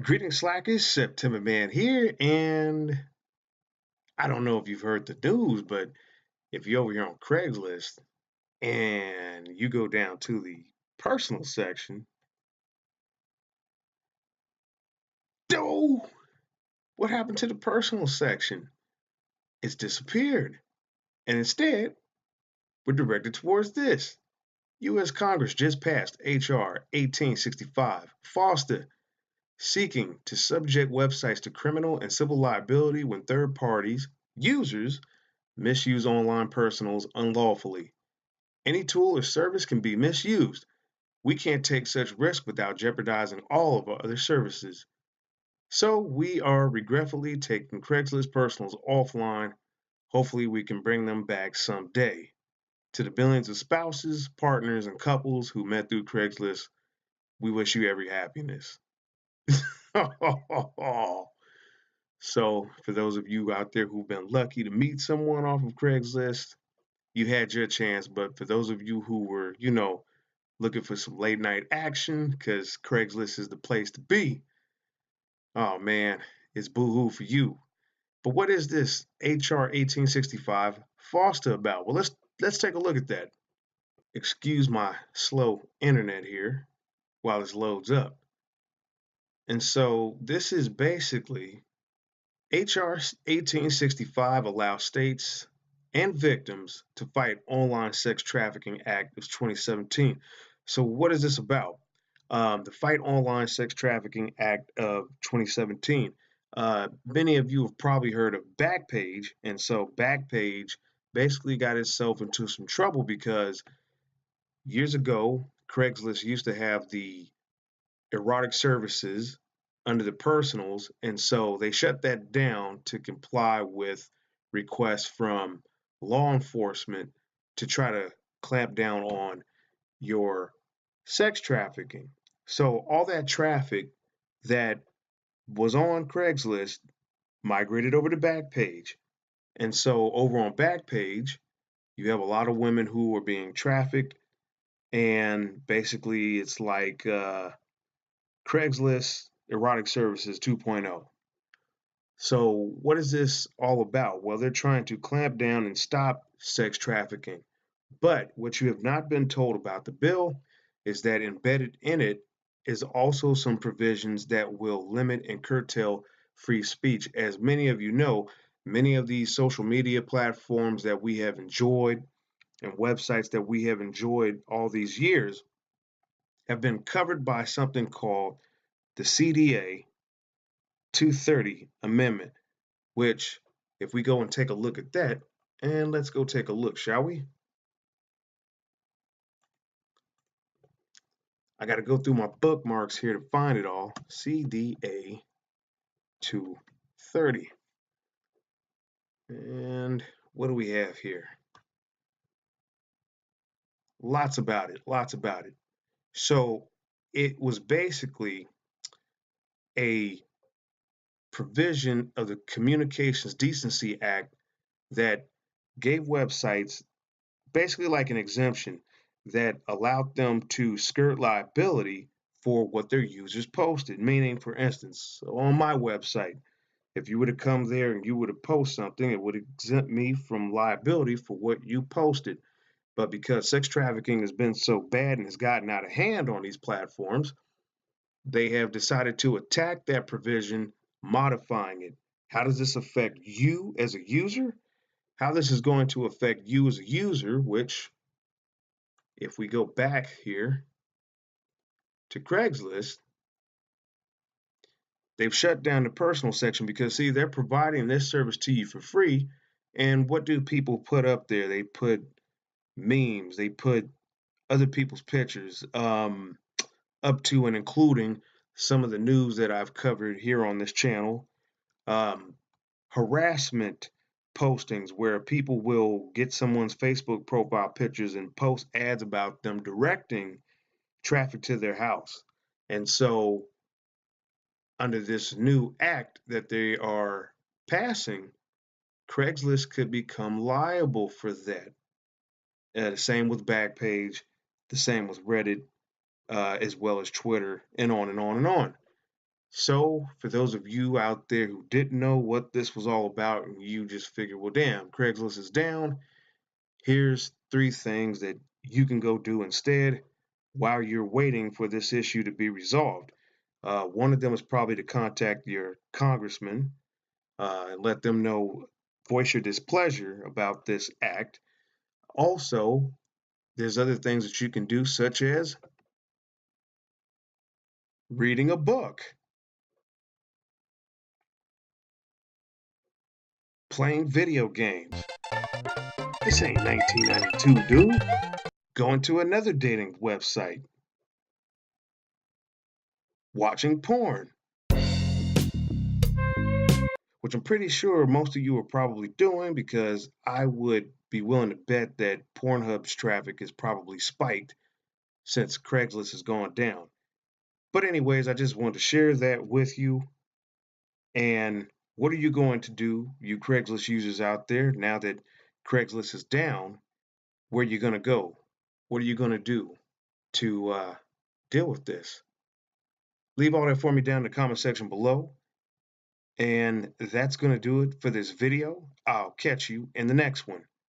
Greetings, Slackers. September Man here, and I don't know if you've heard the news, but if you're over here on Craigslist and you go down to the personal section, oh, what happened to the personal section? It's disappeared. And instead, we're directed towards this. U.S. Congress just passed H.R. 1865, FOSTA, seeking to subject websites to criminal and civil liability when third parties, users, misuse online personals unlawfully. Any tool or service can be misused. We can't take such risk without jeopardizing all of our other services. So we are regretfully taking Craigslist personals offline. Hopefully we can bring them back someday. To the billions of spouses, partners, and couples who met through Craigslist, we wish you every happiness. So, for those of you out there who've been lucky to meet someone off of Craigslist, you had your chance. But for those of you who were, looking for some late night action, because Craigslist is the place to be, oh man, it's boohoo for you. But what is this HR 1865 FOSTA about? Well, let's take a look at that. Excuse my slow internet here while this loads up. And so this is basically HR 1865 allows states and victims to fight Online Sex Trafficking Act of 2017. So, what is this about? The Fight Online Sex Trafficking Act of 2017. Many of you have probably heard of Backpage, and so Backpage basically got itself into some trouble because years ago, Craigslist used to have the erotic services under the personals, and so they shut that down to comply with requests from law enforcement to try to clamp down on your sex trafficking. So all that traffic that was on Craigslist migrated over to Backpage. And so over on Backpage, you have a lot of women who are being trafficked, and basically it's like Craigslist Erotic Services 2.0. So, what is this all about? Well, they're trying to clamp down and stop sex trafficking. But what you have not been told about the bill is that embedded in it is also some provisions that will limit and curtail free speech. As many of you know, many of these social media platforms that we have enjoyed and websites that we have enjoyed all these years have been covered by something called the CDA 230 Amendment, which, if we go and take a look at that, and let's go take a look, shall we? I got to go through my bookmarks here to find it all. CDA 230. And what do we have here? Lots about it, lots about it. So it was basically a provision of the Communications Decency Act that gave websites basically like an exemption that allowed them to skirt liability for what their users posted. Meaning, for instance, on my website, if you were to come there and you were to post something, it would exempt me from liability for what you posted. But because sex trafficking has been so bad and has gotten out of hand on these platforms, they have decided to attack that provision, modifying it. How does this affect you as a user? How this is going to affect you as a user, which, if we go back here to Craigslist, they've shut down the personal section because, see, they're providing this service to you for free. And what do people put up there? They put memes, they put other people's pictures, up to and including some of the news that I've covered here on this channel. Um, Harassment postings where people will get someone's Facebook profile pictures and post ads about them directing traffic to their house. And so, under this new act that they are passing, Craigslist could become liable for that. The same with Backpage, the same with Reddit, as well as Twitter, and on and on and on. So, for those of you out there who didn't know what this was all about, and you just figured, well, damn, Craigslist is down, here's three things that you can go do instead while you're waiting for this issue to be resolved. One of them is probably to contact your congressman and let them know, voice your displeasure about this act. Also, there's other things that you can do, such as reading a book, playing video games. This ain't 1992, dude. Going to another dating website, watching porn, which I'm pretty sure most of you are probably doing because I would be willing to bet that Pornhub's traffic is probably spiked since Craigslist has gone down. But, anyways, I just wanted to share that with you. And what are you going to do, you Craigslist users out there, now that Craigslist is down? Where are you going to go? What are you going to do to deal with this? Leave all that for me down in the comment section below. And that's going to do it for this video. I'll catch you in the next one.